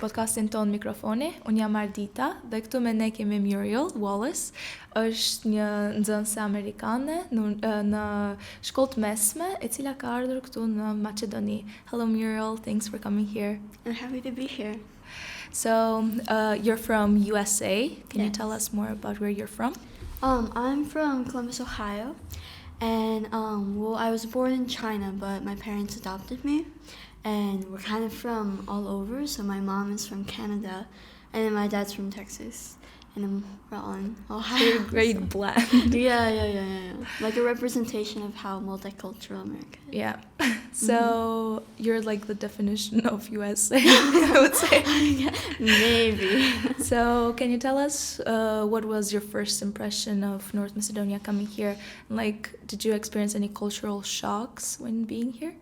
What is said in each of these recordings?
podcastin ton Mikrofoni. Unë jam Ardita dhe këtu me ne kemi Muriel Wallace, është një nxënëse Amerikane në shkollë të mesme, e cila ka ardhur këtu në Maqedoni. Hello Muriel, thanks for coming here. I'm happy to be here. So, you're from USA. Can you Yes. tell us more about where you're from? I'm from Columbus, Ohio, and I was born in China, but my parents adopted me, and we're kind of from all over. So my mom is from Canada, and then my dad's from Texas, and then we're all in Ohio. You're a great blend. Yeah. Like a representation of how multicultural America is. Yeah. So, you're like the definition of USA, I would say. Maybe. So, can you tell us what was your first impression of North Macedonia coming here? Like, did you experience any cultural shocks when being here?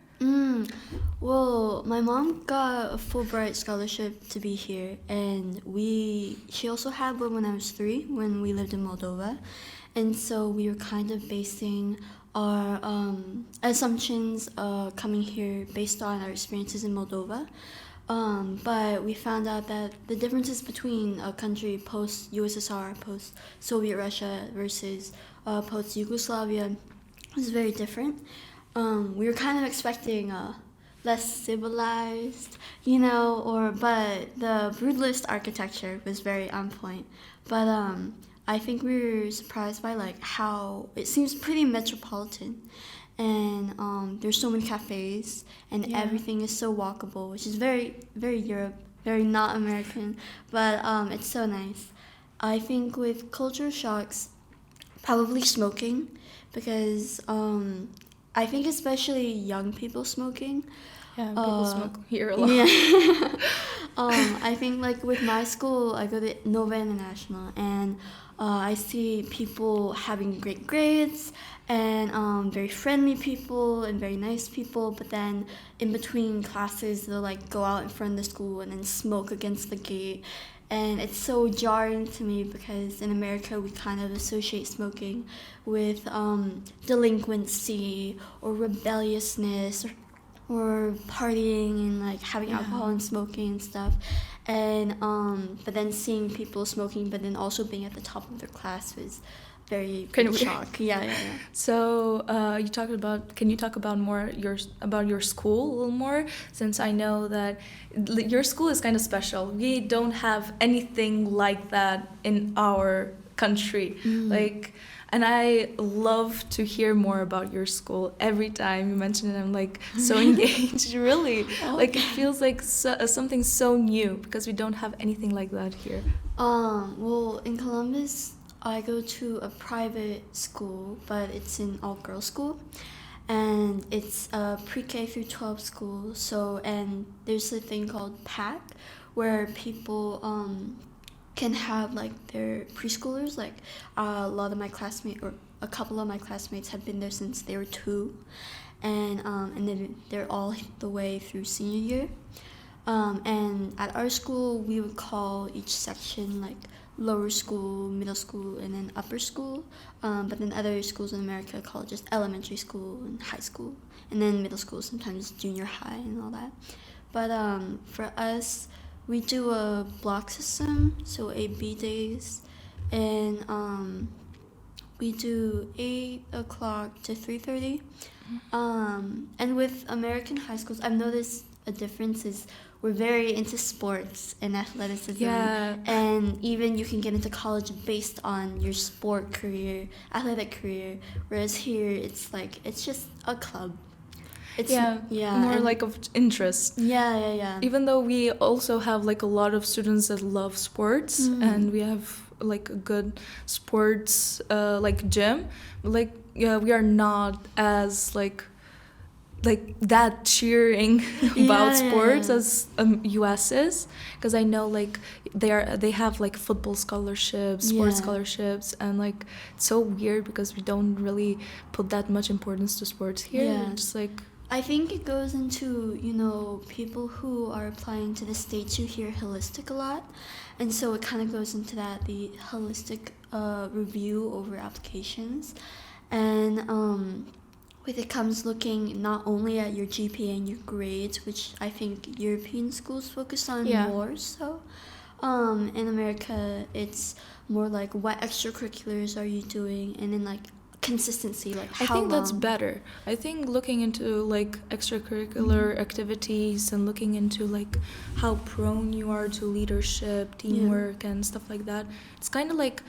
Well, my mom got a Fulbright scholarship to be here, and she also had one when I was 3 when we lived in Moldova, and so we were kind of basing our assumptions coming here based on our experiences in Moldova. But we found out that the differences between a country post-USSR, post-Soviet Russia versus post-Yugoslavia was very different. We were kind of expecting less civilized, but the brutalist architecture was very on point. But I think we were surprised by like how it seems pretty metropolitan, and there's so many cafes, and everything is so walkable, which is very, very Europe, very not American, but it's so nice. I think with culture shocks, probably smoking, because I think especially young people smoking. Yeah, people smoke here a lot. Yeah. I think like with my school, I go to Nova International, and I see people having great grades and very friendly people and very nice people, but then in between classes they'll like go out in front of the school and then smoke against the gate. And it's so jarring to me because in America we kind of associate smoking with delinquency or rebelliousness or partying and like having alcohol and smoking and stuff. And but then seeing people smoking but then also being at the top of their class was very Kind of shock. Yeah. So, can you talk about about your school a little more? Since I know that your school is kind of special. We don't have anything like that in our country. And I love to hear more about your school. Every time you mention it, I'm like so engaged. Really, like it feels like something so new because we don't have anything like that here. Well, in Columbus, I go to a private school, but it's an all-girls school, and it's a pre-K through 12 school. So, and there's a thing called PAC, where people can have like their preschoolers. Like a lot of my classmates, or a couple of my classmates, have been there since they were 2, and then they're all the way through senior year. And at our school, we would call each section like lower school, middle school, and then upper school. But then other schools in America call it just elementary school and high school, and then middle school sometimes junior high and all that. But for us, we do a block system, so 8B days, and we do 8 o'clock to 3:30. And with American high schools, I've noticed a difference is we're very into sports and athleticism. Yeah. And even you can get into college based on your sport career, athletic career. Whereas here, it's just a club. It's more like of interest. Yeah. Even though we also have like a lot of students that love sports, and we have like a good sports like gym, like we are not as like that cheering about sports as US is, because I know like they have like football scholarships, sports scholarships, and like it's so weird because we don't really put that much importance to sports here. Yeah. Just like I think it goes into, people who are applying to the States who hear holistic a lot. And so it kind of goes into that, the holistic review over applications. And with it comes looking not only at your GPA and your grades, which I think European schools focus on more so. In America, it's more like what extracurriculars are you doing, and then like consistency, like how I think long. that's better. I think looking into like extracurricular activities and looking into like how prone you are to leadership, teamwork, and stuff like that, it's kind of like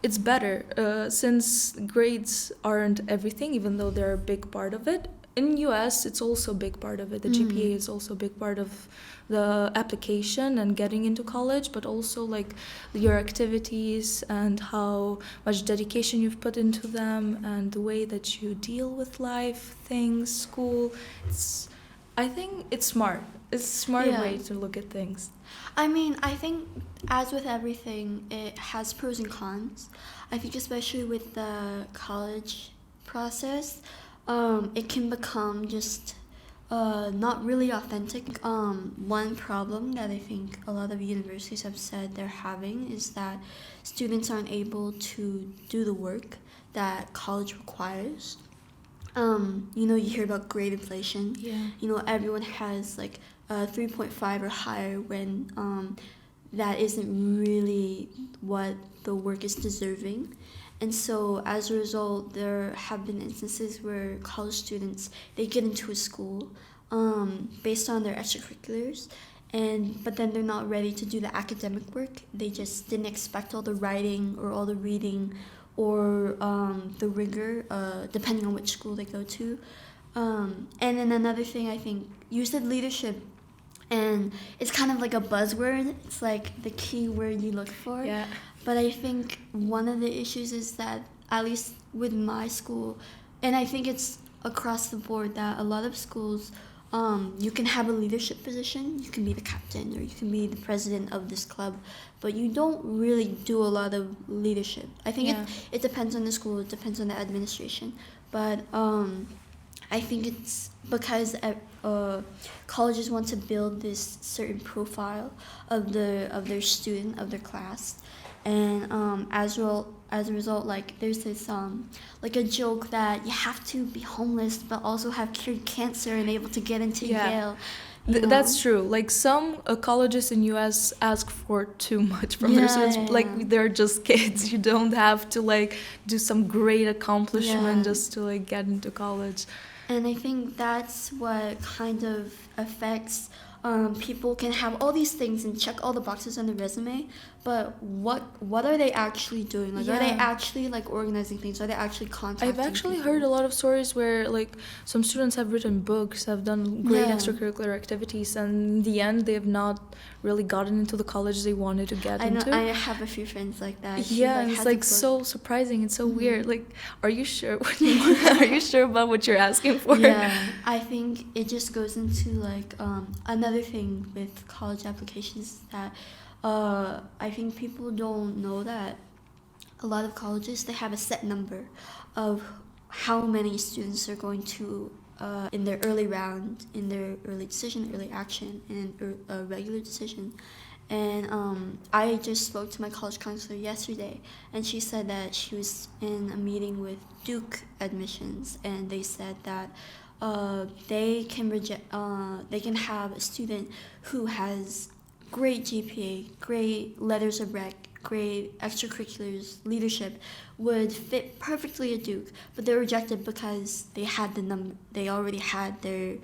it's better since grades aren't everything, even though they're a big part of it. In US, it's also a big part of it. The GPA is also a big part of the application and getting into college, but also like your activities and how much dedication you've put into them and the way that you deal with life, things, school. I think it's smart. It's a smart way to look at things. I mean, I think as with everything, it has pros and cons. I think especially with the college process, it can become just not really authentic. One problem that I think a lot of universities have said they're having is that students aren't able to do the work that college requires. You hear about grade inflation. Everyone has like 3.5 or higher when that isn't really what the work is deserving. And so as a result, there have been instances where college students, they get into a school based on their extracurriculars, but then they're not ready to do the academic work. They just didn't expect all the writing or all the reading or the rigor, depending on which school they go to. And then another thing, I think, you said leadership, and it's kind of like a buzzword. It's like the key word you look for. Yeah. But I think one of the issues is that, at least with my school, and I think it's across the board, that a lot of schools, you can have a leadership position, you can be the captain or you can be the president of this club, but you don't really do a lot of leadership. I think it depends on the school, it depends on the administration, but I think it's because colleges want to build this certain profile of their student, of their class. And as a result, like there's this like a joke that you have to be homeless but also have cured cancer and able to get into Yale. That's true. Like some colleges in US ask for too much from their students. Like they're just kids. You don't have to like do some great accomplishment just to like get into college. And I think that's what kind of affects people can have all these things and check all the boxes on the resume, but what are they actually doing? Like, are they actually like organizing things? Are they actually contacting I've actually people? heard a lot of stories where like some students have written books, have done great extracurricular activities, and in the end they have not really gotten into the college they wanted to get into. I have a few friends like that. It's like so surprising. It's so weird. Like, are you sure what you want? Are you sure about what you're asking for? Yeah, I think it just goes into like another thing with college applications that I think people don't know that a lot of colleges, they have a set number of how many students are going to in their early round, in their early decision, early action, and a regular decision. And I just spoke to my college counselor yesterday, and she said that she was in a meeting with Duke admissions, and they said that they can have a student who has great GPA, great letters of rec, great extracurriculars, leadership, would fit perfectly at Duke, but they're rejected because they already had their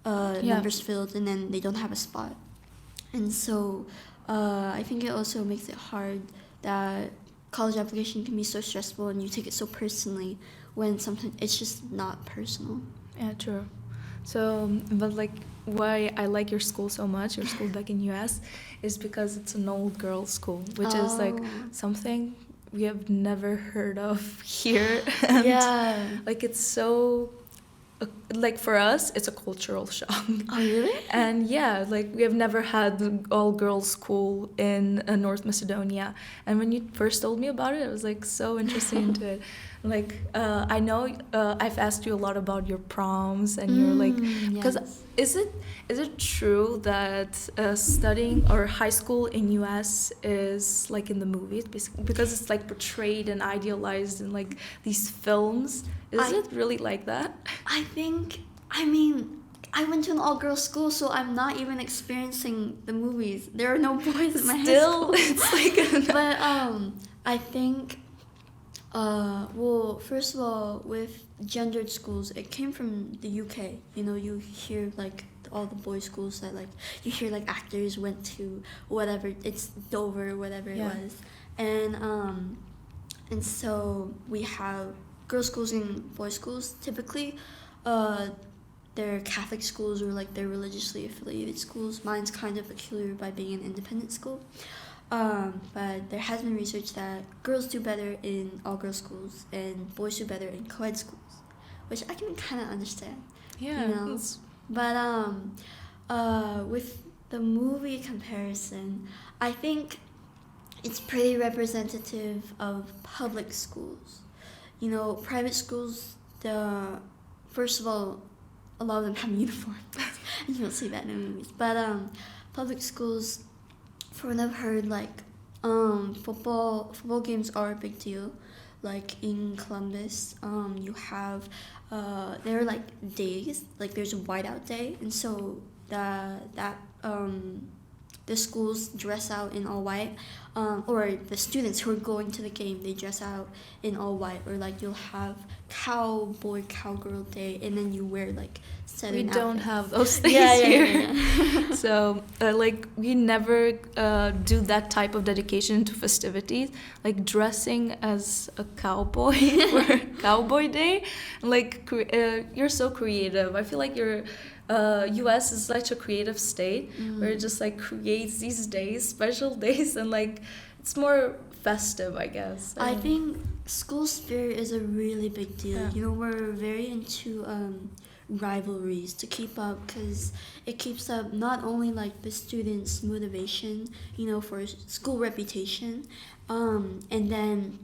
numbers filled, and then they don't have a spot. And so I think it also makes it hard that college application can be so stressful and you take it so personally when sometimes it's just not personal. Yeah, true. So, but like why I like your school so much, your school back in US, is because it's an old girls' school, which is like something we have never heard of here. And like it's so, like for us, it's a cultural shock. Oh, really? And like we have never had an all-girls school in North Macedonia. And when you first told me about it, I was like so interested into it. Like I know I've asked you a lot about your proms and you're like, because is it true that studying or high school in US is like in the movies, because it's like portrayed and idealized in like these films? Is it really like that? I went to an all-girls school, so I'm not even experiencing the movies. There are no boys in my high Still, school. it's like... But I think, well, first of all, with gendered schools, it came from the UK. You know, you hear like all the boys' schools that like you hear like actors went to whatever, it's Dover, whatever it was, and so we have girls' schools and boys' schools. Typically, they're Catholic schools or like they're religiously affiliated schools. Mine's kind of peculiar by being an independent school. But there has been research that girls do better in all-girls schools and boys do better in co-ed schools, which I can kind of understand. Yeah. You know? But with the movie comparison, I think it's pretty representative of public schools. You know, private schools, first of all, a lot of them have uniforms. And you don't see that in the movies. But public schools, from what I've heard, like football games are a big deal. Like in Columbus, you have there are like days, like there's a whiteout day, and so the schools dress out in all white, or the students who are going to the game, they dress out in all white, or like you'll have cowboy cowgirl day, and then you wear like we don't outfits. have those things here. So like we never do that type of dedication to festivities, like dressing as a cowboy for Cowboy Day. Like you're so creative. I feel like you're US is such a creative state where it just like creates these days, special days, and like it's more festive, I guess. I think school spirit is a really big deal. Yeah. You know, we're very into rivalries to keep up, because it keeps up not only like the students' motivation, you know, for school reputation, and then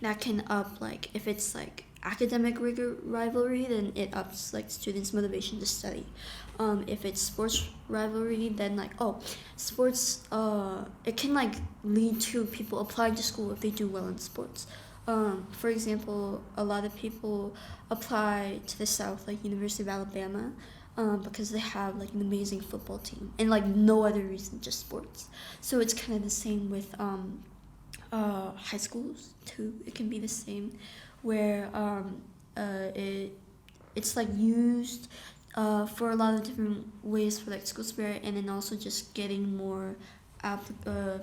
that can up, like if it's like academic rigor rivalry, then it ups like students' motivation to study. If it's sports rivalry, then like sports, it can like lead to people applying to school if they do well in sports. For example, a lot of people apply to the South, like University of Alabama, because they have like an amazing football team, and like no other reason, just sports. So it's kind of the same with high schools too. It can be the same, where it's like used for a lot of different ways for like school spirit, and then also just getting more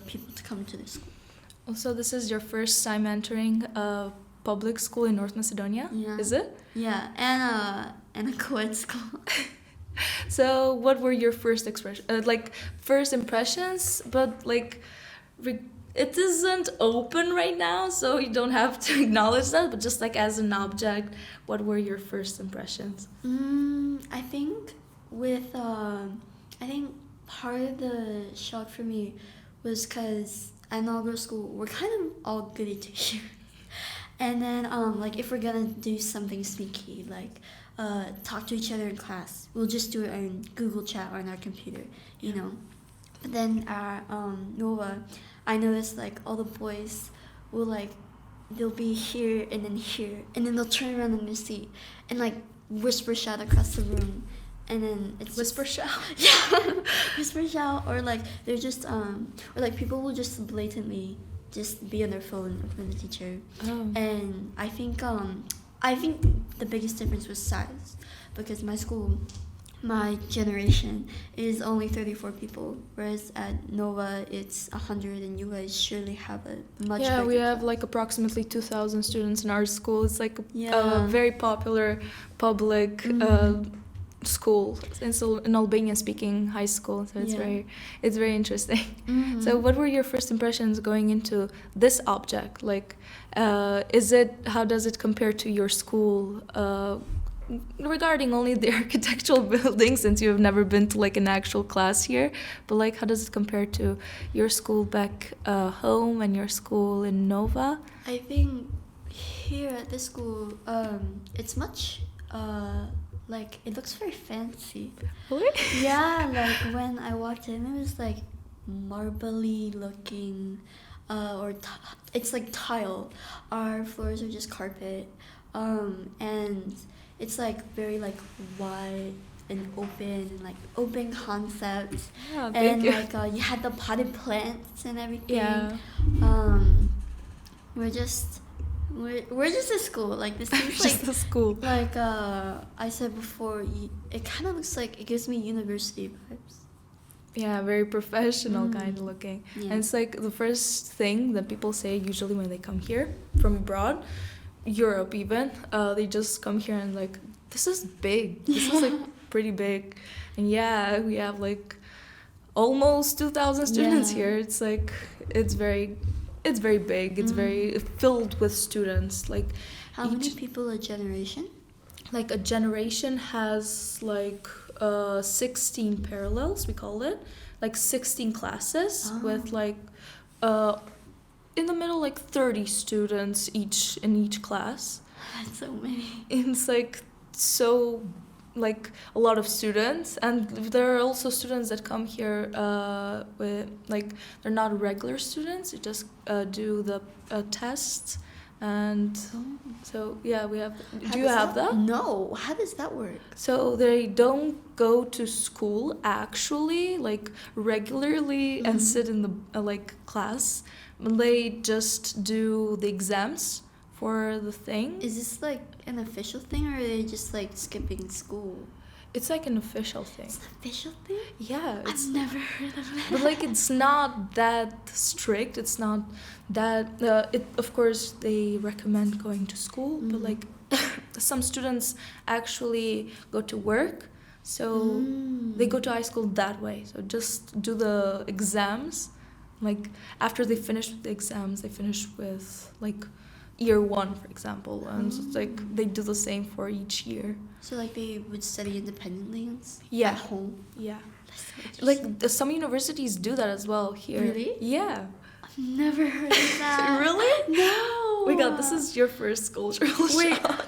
people to come to the school. Also, this is your first time entering a public school in North Macedonia, is it? Yeah, and a co-ed school. So, what were your first first impressions? But like, it isn't open right now, so you don't have to acknowledge that. But just like as an object, what were your first impressions? I think part of the shock for me was because at an all-girls school, we're kind of all goody two-shoes. And then like if we're gonna do something sneaky, like talk to each other in class, we'll just do it on Google Chat or on our computer, you know. But then at Nova, I noticed like all the boys will like, they'll be here, and then they'll turn around in their seat and like whisper shout across the room, and then it's Whisper shout? Yeah, whisper shout, or like they're just or like people will just blatantly just be on their phone in front of the teacher. And I think the biggest difference was size, because my generation is only 34 people, whereas at Nova it's 100, and you guys surely have a much bigger we have class. like approximately 2,000 students in our school. It's like a very popular public school. It's an Albanian speaking high school, so it's very interesting. So what were your first impressions going into this object? Like how does it compare to your school, regarding only the architectural building, since you have never been to like an actual class here, but like how does it compare to your school back home and your school in Nova? I think here at this school, it's much like it looks very fancy. Really? Yeah, like when I walked in, it was like marbly looking, it's like tile. Our floors are just carpet, and it's like very like wide and open concepts. Yeah, and thank you. like you had the potted plants and everything. Yeah. We're just a school. Like this seems Just like a school. like I said before. It kind of looks like it gives me university vibes. Yeah, very professional kind of looking. Yeah. And it's like the first thing that people say usually when they come here from abroad, Europe even, they just come here and like, this is big. This is like pretty big. And yeah, we have like almost 2,000 students here. It's like, it's very big. It's very filled with students. Like, How many people a generation? like a generation has like 16 parallels, we call it, like 16 classes with like in the middle like 30 students each in each class. That's so many. It's like so like a lot of students, and there are also students that come here with like they're not regular students, they just do the tests. And so yeah, we have. Do you have that? No. How does that work? So they don't go to school actually, like regularly, and sit in the like class. They just do the exams for the thing. Is this like an official thing, or are they just like skipping school? It's like an official thing. It's an official thing? Yeah, it's, I've never heard of that. but like it's not that strict. It's not that. Of course they recommend going to school, but like some students actually go to work, so they go to high school that way. So just do the exams. Like after they finish with the exams, they finish with like year 1, for example, and so it's like they do the same for each year. So like they would study independently Yeah. at home? Yeah. That's so interesting. Like some universities do that as well here. Really? Yeah. I've never heard of that. Really? No. Oh my god, this is your first cultural Wait. shock.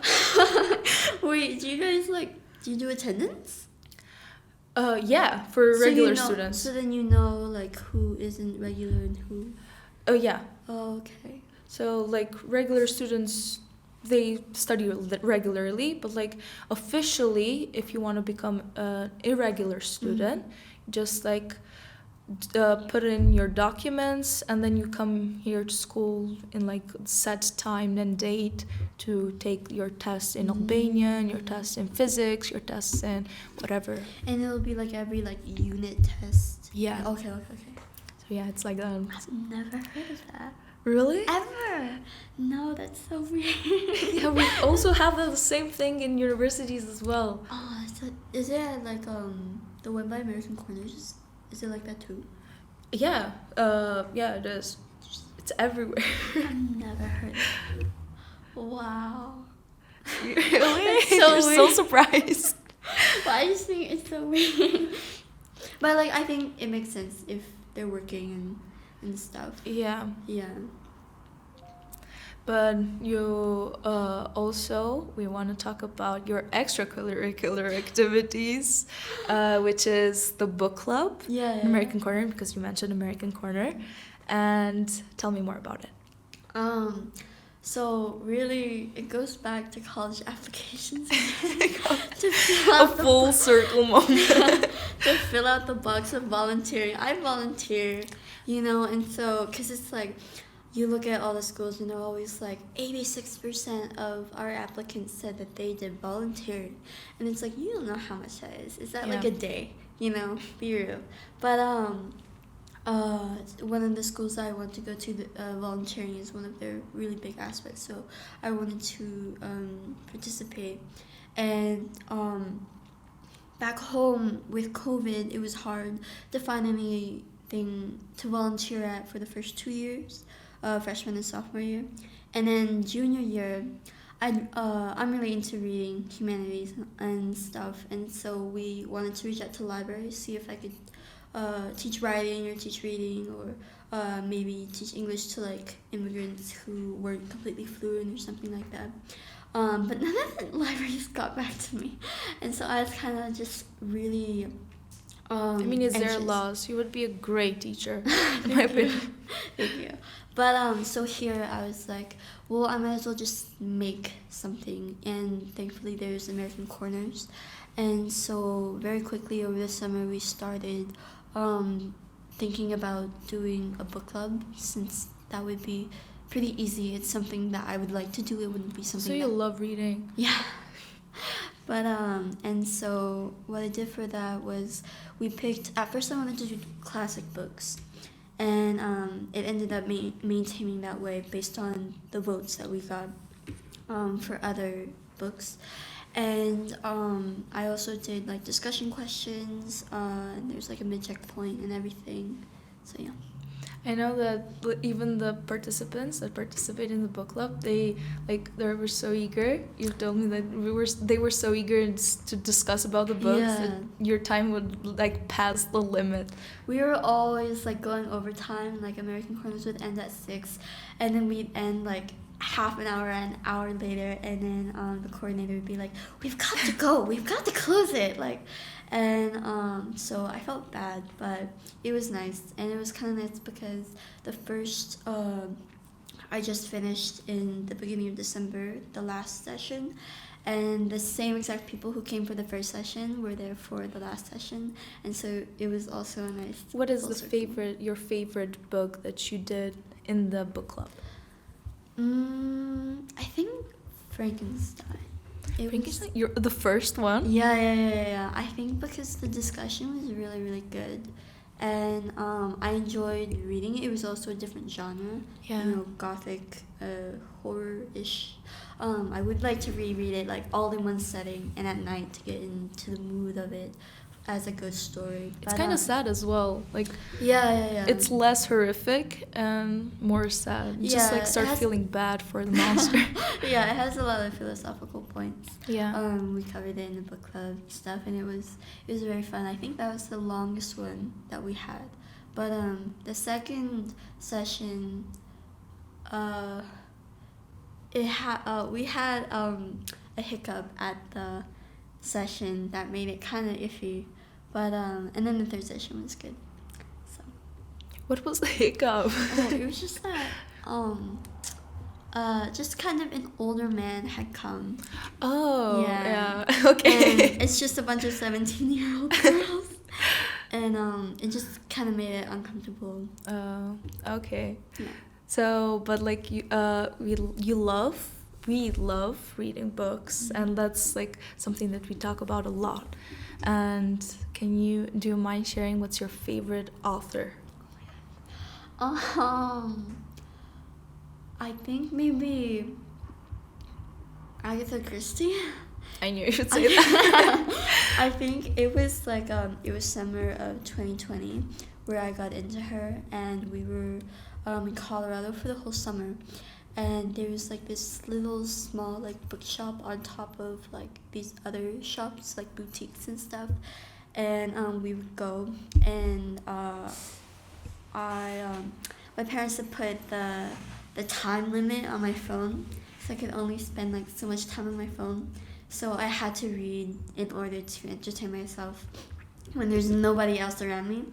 Wait, do you guys like, do you do attendance? Yeah, for So regular you know, students. So then you know like who isn't regular and who. Oh yeah. Oh, okay. So like regular students, they study regularly, but like officially, if you want to become an irregular student, just like put in your documents, and then you come here to school in like set time and date to take your tests in Albanian, your tests in physics, your tests in whatever. And it'll be like every like unit test. Yeah. Okay. So yeah, it's like that. I've never heard of that. Really? Ever. No, that's so weird. Yeah, we also have the same thing in universities as well. Oh, is it like the one by American Corners? Is it like that too? Yeah, yeah, it is. It's everywhere. I've never heard of it. Wow. Really? That's so You're so weird. surprised. Well, I just think it's so weird. But like, I think it makes sense if they're working and stuff. Yeah, Yeah. but you also, we want to talk about your extracurricular activities, which is the book club, Yeah. American Corner, because you mentioned American Corner, and tell me more about it. So really, it goes back to college applications. To A fill out full circle moment. to fill out the box of volunteering. I volunteer, you know, and so, because it's like, you look at all the schools, you know, always like 86% of our applicants said that they did volunteering. And it's like, you don't know how much that is. Is that like Yeah. a day, you know, be real. But one of the schools I want to go to, volunteering is one of their really big aspects. So I wanted to participate. And back home with COVID, it was hard to find anything to volunteer at for the first 2 years, freshman and sophomore year. And then junior year, I'm really into reading humanities and stuff. And so we wanted to reach out to libraries, see if I could teach writing or teach reading, or maybe teach English to like immigrants who weren't completely fluent or something like that. But none of the libraries got back to me, and so I was kind of just really I mean, it's their anxious. loss. You would be a great teacher, in my opinion. Thank you. But so here I was like, well, I might as well just make something, and thankfully there's American Corners, and so very quickly over the summer we started thinking about doing a book club, since that would be pretty easy. It's something that I would like to do. It wouldn't be something. So you love reading. Yeah. But and so what I did for that was we picked. At first, I wanted to do classic books, and it ended up maintaining that way based on the votes that we got for other books. And I also did like discussion questions. And there's like a mid-check point and everything. So yeah. I know that even the participants that participate in the book club, they were so eager. You told me that they were so eager to discuss about the books that your time would like pass the limit. We were always like going over time. Like American Corners would end at 6, and then we'd end like half an hour later, and then the coordinator would be like, "We've got to go. We've got to close it." Like. And so I felt bad, but it was nice, and it was kind of nice because the first I just finished in the beginning of December, the last session, and the same exact people who came for the first session were there for the last session, and so it was also a nice. What is your favorite book that you did in the book club? I think Frankenstein. Frankenstein? You're the first one? Yeah. I think because the discussion was really, really good. And I enjoyed reading it. It was also a different genre. Yeah. You know, gothic, horror-ish. I would like to reread it like all in one setting and at night to get into the mood of it as a good story. It's kind of sad as well. Like yeah. It's less horrific and more sad. You just like start feeling bad for the monster. Yeah, it has a lot of philosophical points. Yeah. We covered it in the book club stuff, and it was very fun. I think that was the longest one that we had. But the second session, we had a hiccup at the session that made it kind of iffy. But and then the third session was good. So. What was the hiccup? It was just that just kind of an older man had come. Oh, yeah. Okay. And it's just a bunch of 17-year-old girls, and it just kind of made it uncomfortable. Okay. Yeah. So, but like we love reading books, and that's like something that we talk about a lot. And do you mind sharing what's your favorite author? I think maybe Agatha Christie. I knew you should say that. I think it was like it was summer of 2020 where I got into her, and we were in Colorado for the whole summer. And there was like this little small like bookshop on top of like these other shops, like boutiques and stuff. And we would go, and my parents had put the time limit on my phone, so I could only spend like so much time on my phone. So I had to read in order to entertain myself when there's nobody else around me.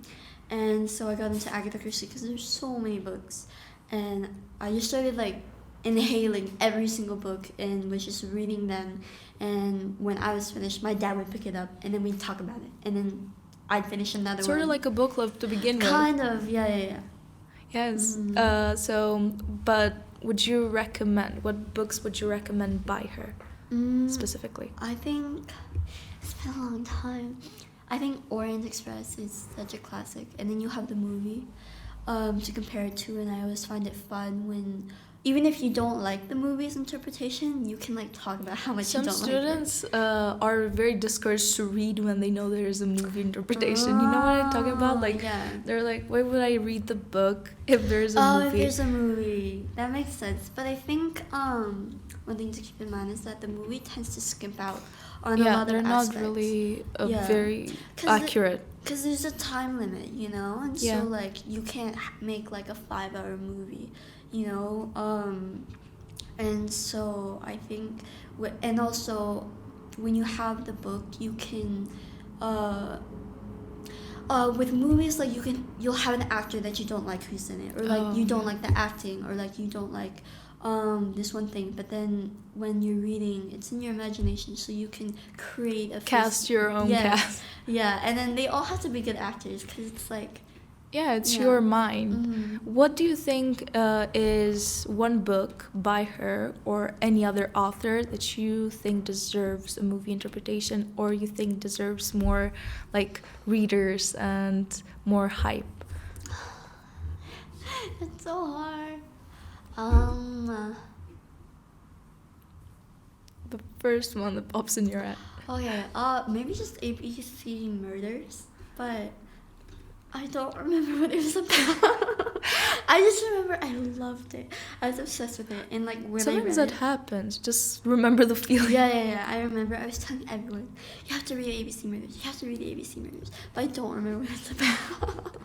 And so I got into Agatha Christie because there's so many books, and I just started like inhaling every single book and was just reading them. And when I was finished, my dad would pick it up, and then we'd talk about it, and then I'd finish another one. Sort of like a book club to begin with. Kind of, yeah. Yes. But what books would you recommend by her specifically? I think it's been a long time. I think Orient Express is such a classic, and then you have the movie to compare it to, and I always find it fun when, even if you don't like the movie's interpretation, you can like talk about how much you don't like it. Some students are very discouraged to read when they know there is a movie interpretation. You know what I'm talking about? Like, they're like, why would I read the book if there's a movie? Oh, if there's a movie. That makes sense. But I think one thing to keep in mind is that the movie tends to skimp out on a lot of aspects. They're not really very accurate. Because there's a time limit, you know? And so, like, you can't make, like, a 5-hour movie, you know? And so I think... And also, when you have the book, you can... with movies, like you'll have an actor that you don't like who's in it, or like you don't like the acting, or like you don't like this one thing, but then when you're reading, it's in your imagination, so you can create a cast your own cast. Yeah, and then they all have to be good actors, because it's like it's your mind. What do you think is one book by her or any other author that you think deserves a movie interpretation, or you think deserves more like readers and more hype? It's so hard. The first one that pops in your head. Maybe just ABC Murders, but I don't remember what it was about. I just remember I loved it. I was obsessed with it, and like when sometimes I read that happens. Just remember the feeling. Yeah. I remember I was telling everyone, you have to read ABC Murders. You have to read ABC Murders, but I don't remember what it's about.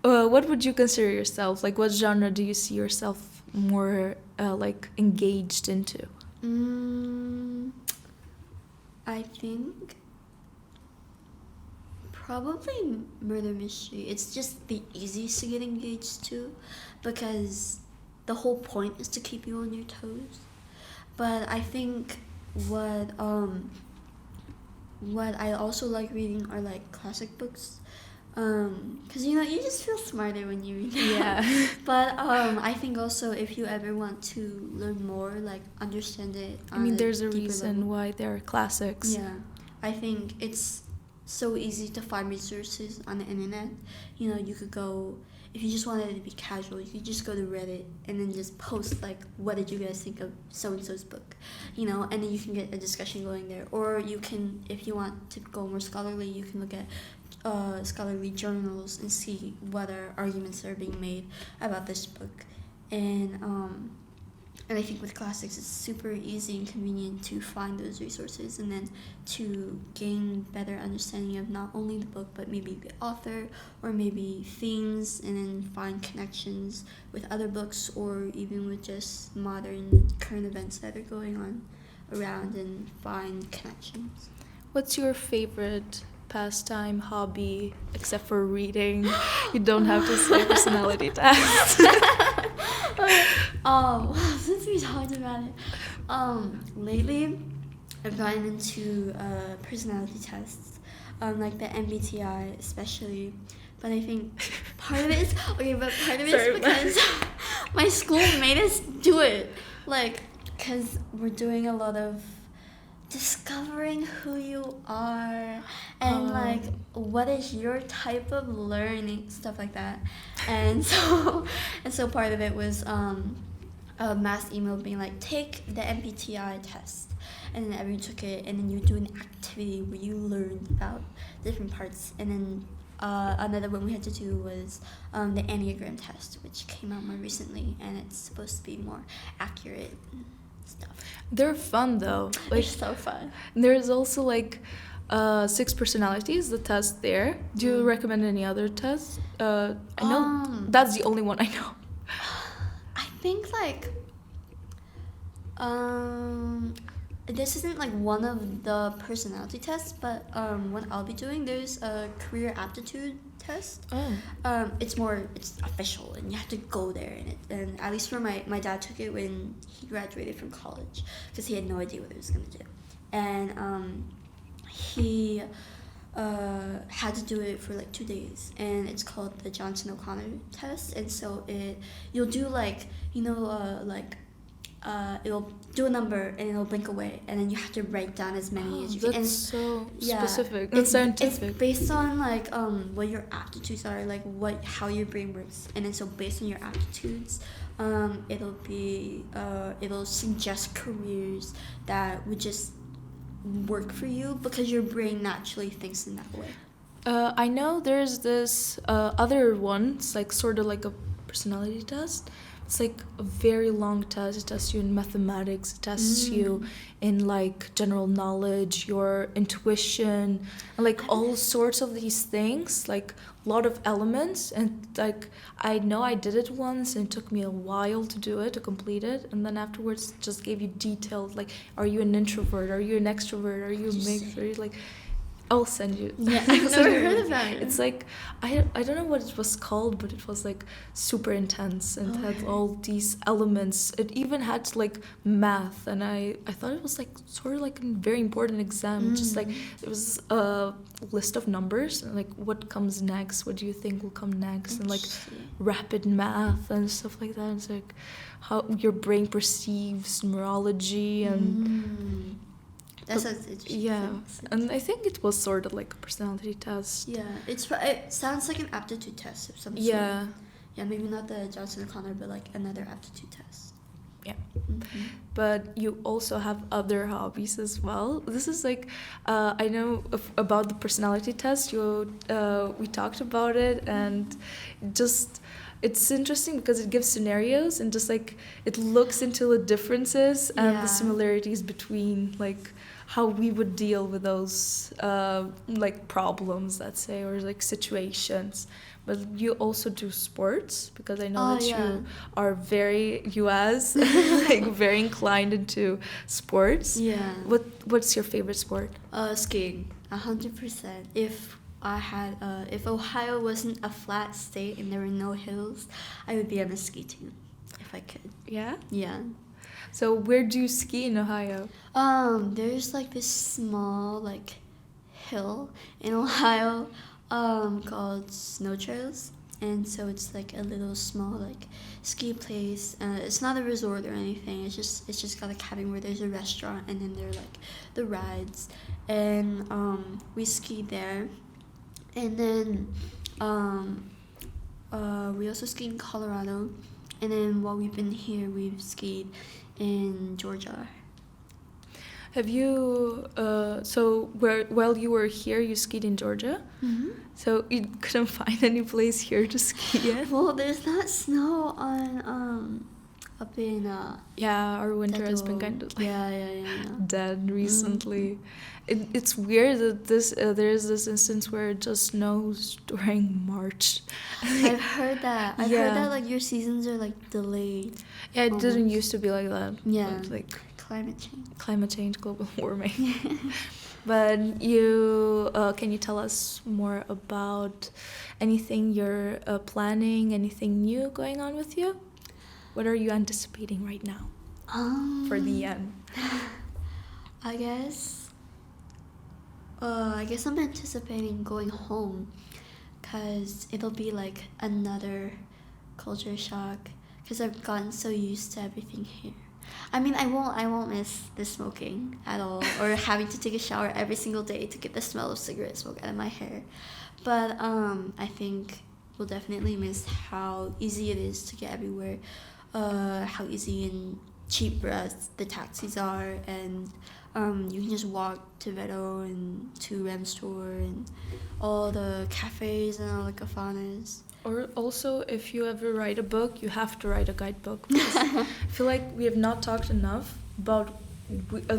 What would you consider yourself? Like, what genre do you see yourself more like engaged into? I think probably murder mystery. It's just the easiest to get engaged to, because the whole point is to keep you on your toes. But I think what I also like reading are like classic books. Because you just feel smarter when you read them. Yeah. But I think also if you ever want to learn more, like understand it. I mean, there's a reason why they're classics. Yeah, I think it's so easy to find resources on the internet. You could go, if you just wanted it to be casual, you could just go to Reddit and then just post like, what did you guys think of so and so's book, and then you can get a discussion going there. Or you can, if you want to go more scholarly, you can look at scholarly journals and see whether arguments are being made about this book. And I think with classics, it's super easy and convenient to find those resources, and then to gain better understanding of not only the book, but maybe the author, or maybe themes, and then find connections with other books, or even with just modern current events that are going on around, and find connections. What's your favorite pastime, hobby, except for reading? You don't have to say personality test. Since we talked about it, lately I've gotten into personality tests, like the MBTI especially. But I think part of it is because my school made us do it, like, because we're doing a lot of discovering who you are, and like what is your type of learning, stuff like that. And so part of it was a mass email being like, take the MBTI test, and then everyone took it, and then you do an activity where you learned about different parts. And then another one we had to do was the Enneagram test, which came out more recently, and it's supposed to be more accurate stuff. They're fun though. They're so fun. There's also like 6 personalities, the test there. Do you recommend any other tests? I know that's the only one I know. I think like this isn't like one of the personality tests, but what I'll be doing, there's a career aptitude test. It's official, and you have to go there, and at least for my dad took it when he graduated from college, because he had no idea what he was going to do, and he had to do it for like 2 days, and it's called the Johnson O'Connor test. And so you'll do like it'll do a number and it'll blink away, and then you have to write down as many as you can. That's so specific and scientific. It's based on like what your aptitudes are, like how your brain works, and then so based on your aptitudes, it'll suggest careers that would just work for you, because your brain naturally thinks in that way. I know there's this other one. It's like sort of like a personality test. It's like a very long test. It tests you in mathematics. It tests you in like general knowledge, your intuition, and like all sorts of these things, like a lot of elements. And like I know I did it once, and it took me a while to do it, to complete it. And then afterwards just gave you details, like, are you an introvert? Are you an extrovert? Are you a mix? Are you like... I'll send you. Yeah, I've never heard about it. It's like I don't know what it was called, but it was like super intense and had all these elements. It even had like math, and I thought it was like sort of like a very important exam. Just like it was a list of numbers and like what comes next, what do you think will come next, and like rapid math and stuff like that. It's like how your brain perceives neurology and. That sounds interesting. Yeah, and I think it was sort of like a personality test. Yeah, it sounds like an aptitude test of some sort. Yeah. Yeah, maybe not the Johnson O'Connor, but like another aptitude test. Yeah. But you also have other hobbies as well. This is like, I know about the personality test. We talked about it, and just it's interesting because it gives scenarios and just like it looks into the differences and the similarities between like how we would deal with those like problems, let's say, or like situations. But you also do sports, because I know that you are very US, like very inclined into sports. Yeah. What's your favorite sport? Skiing, 100%. If Ohio wasn't a flat state and there were no hills, I would be on a ski team if I could. Yeah? Yeah. So where do you ski in Ohio? There's like this small like hill in Ohio called Snow Trails, and so it's like a little small like ski place. It's not a resort or anything. It's just got a cabin where there's a restaurant, and then there are like the rides, and we skied there, and then we also skied in Colorado, and then while we've been here, we've skied in Georgia. Have you, while you were here, you skied in Georgia? Mm-hmm. So you couldn't find any place here to ski in? Well, there's not snow on, up in, our winter has been kind of like dead recently. It's weird that there is this instance where it just snows during March. I've heard that. I've heard that like your seasons are like delayed. Yeah, it didn't used to be like that. Yeah. Like climate change, global warming. But you can you tell us more about anything you're planning, anything new going on with you? What are you anticipating right now for the end? I guess I'm anticipating going home, because it'll be like another culture shock, because I've gotten so used to everything here. I mean, I won't miss the smoking at all, or having to take a shower every single day to get the smell of cigarette smoke out of my hair. But I think we'll definitely miss how easy it is to get everywhere, how easy and cheap the taxis are, and you can just walk to Vero and to Rem store and all the cafes and all the kafanas. Or also, if you ever write a book, you have to write a guidebook. Because I feel like we have not talked enough about,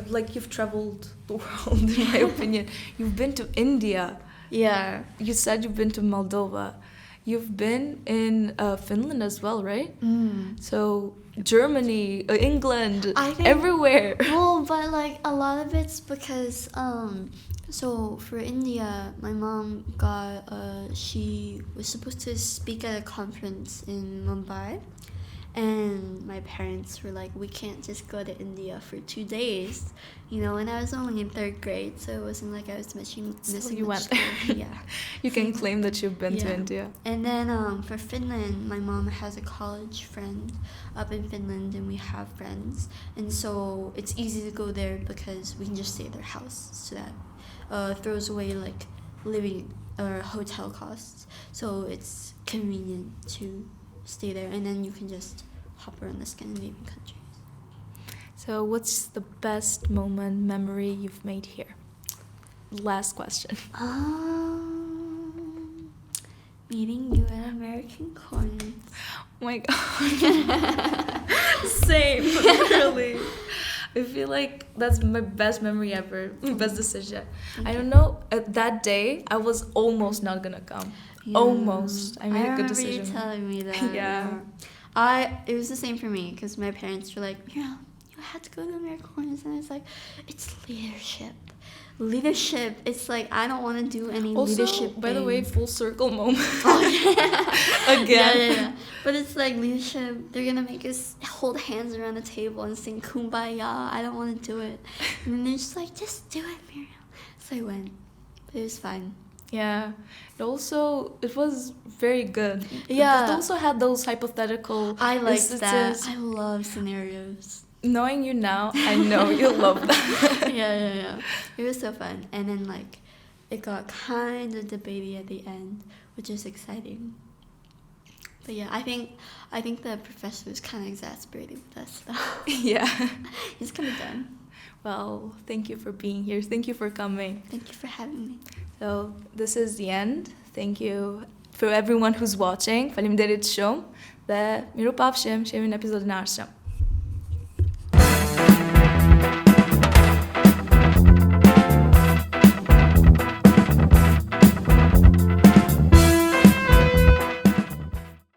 like, you've traveled the world, in my opinion. You've been to India. Yeah. You said you've been to Moldova. You've been in Finland as well, right? So Germany, England, everywhere. Well, but like a lot of it's because so for India, my mom she was supposed to speak at a conference in Mumbai, and my parents were like, we can't just go to India for 2 days, and I was only in 3rd grade, so it wasn't like I was missing you much went. school. Yeah. You can claim that you've been to India. And then for Finland, my mom has a college friend up in Finland, and we have friends, and so it's easy to go there because we can just stay at their house, so that throws away like living or hotel costs, so it's convenient to stay there, and then you can just hop around the Scandinavian countries. So what's the best memory you've made here? Last question. Meeting you at Amerikane. Oh my god. Same, literally. I feel like that's my best memory ever, best decision. Okay. I don't know, that day I was almost not gonna come. Yeah. Almost. I made a good decision. I remember you telling me that. Yeah. It was the same for me, because my parents were like, you had to go to Amerikane, and I was like, it's leadership. leadership, it's like I don't want to do any leadership by the way, things. full circle moment. Oh, yeah. Again. Yeah. But it's like leadership, they're gonna make us hold hands around the table and sing Kumbaya. I don't want to do it. And then they're just like, just do it, Muriel. So I went. But it was fine. Yeah. It was very good. Yeah. It also had those hypothetical I liked that. instances. I love scenarios. Knowing you now, I know you'll love that. Yeah. It was so fun. And then like it got kind of debatey at the end, which is exciting. But yeah, I think the professor was kind of exasperated with us though. Yeah. He's kind of done. Well, thank you for being here. Thank you for coming. Thank you for having me. So this is the end. Thank you for everyone who's watching. Faleminderit shumë dhe miru pafshim, shihemi në episodin e ardhshëm.